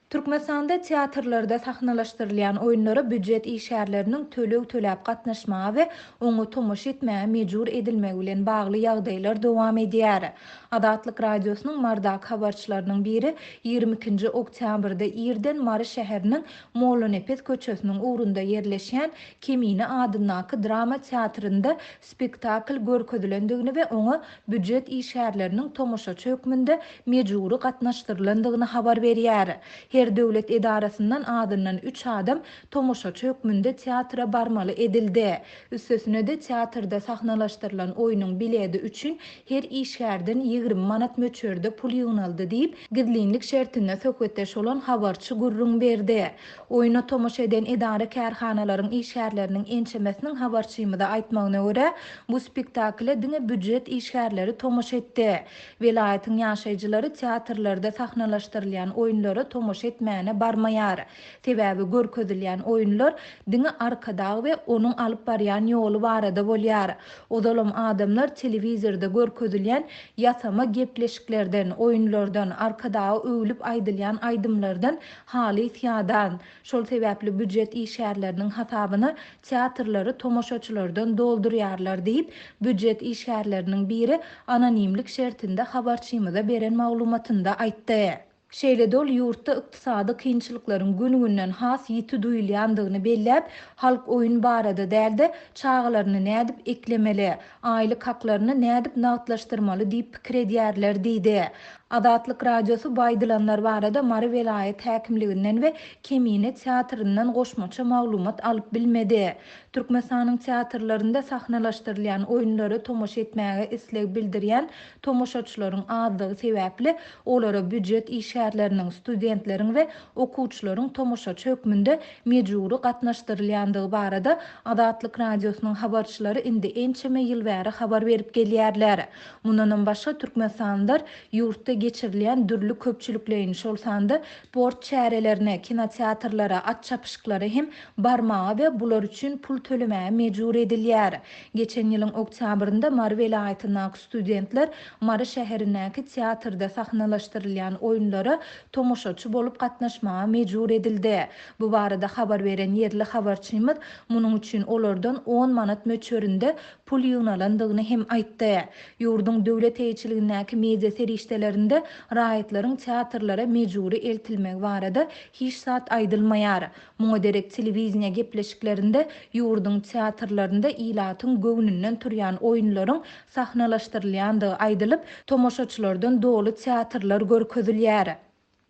Türkmenistanda teatrlarda sahnalaşdyrylýan oýunlara büdjet işgärleriniň töleg töläp gatnaşmaga we oňa tomaşa etmäge mejbur edilmegi bilen bagly ýagdaýlar dowam edýär. Azatlyk radiosynyň mardak habarçylarynyň biri 22 oktýabrda Irden Mary şäheriniň Molonepet köçesiniň ugrunda ýerleşýän Kemine adyndaky drama teatrynda spektakl görkezlendigini we oňa büdjet işgärleriniň tomaşa çökmünde mejbur gatnaşdyrylandygyny habar berýär. Her döwlet edarasyndan adyndan 3 adam tomaşa çökmünde teatra barmaly edildi. Üstesine teatrda sahnalaşdyrylan oýunyň biledi üçin her işgärden 20 manat möçberde pul ýygnaldy diýip gidlinlik şertinde söhbetdeş bolan habarçy gurrun berdi. Oýuna tomaşa eden edara kärhanalaryň işgärleriniň ençemesiniň habarçymyda aýtmagyna görä, bu spektakle diňe büdjet işgärleri tomaşa etdi. Velaýatyň ýaşaýjylary teatrlarda sahnalaşdyrylýan oýunlara tomaşa etmäge barmaýar. Sebäbi görkezilýän oýunlar diňe arkadagy we onuň alyp barýan ýoly barada bolýar. Odalam adamlar telewizorda görkezilýän ýasama gepleşiklerden, oýunlardan, arkadagy öwlüp aýdylýan aýdymlardan haly ýadan. Şol sebäpli büdjet işgärleriniň hasabyna teatrlary tomaşaçylardan doldurýarlar diýip büdjet işgärleriniň biri anonimlik şertinde habarçymyza beren maglumatynda aýtdy. Şeýle dol ýurtda ykdysady kynçylyklaryň günü-günden has ýiti duýulýandygyny belläp, halk oýun barada dälde çağlaryny nädip eklemeli, aýlyk haklaryny nädip nagtlaşdyrmaly diýip pikir edýärler diýdi. Azatlyk radiosu baýdylanlar barada Mary velaýet häkimliginden we Kemine teatryndan goşmaça maglumat alyp bilmedi. Türkmenistanyň teatrlarynda sahnalaşdyrylýan oýunlary tomaşa etmäge isleg bildirýän tomaşaçylaryň azlygy sebäpli olara büdjet işgärleriniň studentleriň we okuwçylaryň tomaşa çökmünde mejbur gatnaşdyrylýandygy barada Azatlyk radiosynyň habarçylary indi ençeme ýyl bäri habar berip gelýärler. Mundan başga Türkmenistanlar ýurtda geçirilýän dürli köpçülüklerini şolsanda sport çärelerine, kinoteatrlara, at çapyşyklary hem barmaga we bular üçin pul tölemäge mejbur edilýär. Geçen ýylyň oktýabrynda Mary welaýatynyň studentler Mary şäherindäki teatrda sahnalaşdyrylýan oýunlara tomaşaçy bolup gatnaşmaga mejbur edildi. Bu barada habar beren ýerli habarçymyz munyň üçin olardan 10 manat möçberinde pul ýygnalandygyny hem aýtdy. Ýurdun döwlet eýçiligindäki media serişdelerinde raýatlaryň teatrlara mejburi eltilmek barada hiç saat aýdylmaýar. Muňa derek telewiziýa gepleşiklerinde ýurdun teatrlarynda ilatyň göwnünden turýan oýunlaryň sahnalaşdyrylýandygy aýdylyp, tomaşaçylardan dolu teatrlar görkezilýär.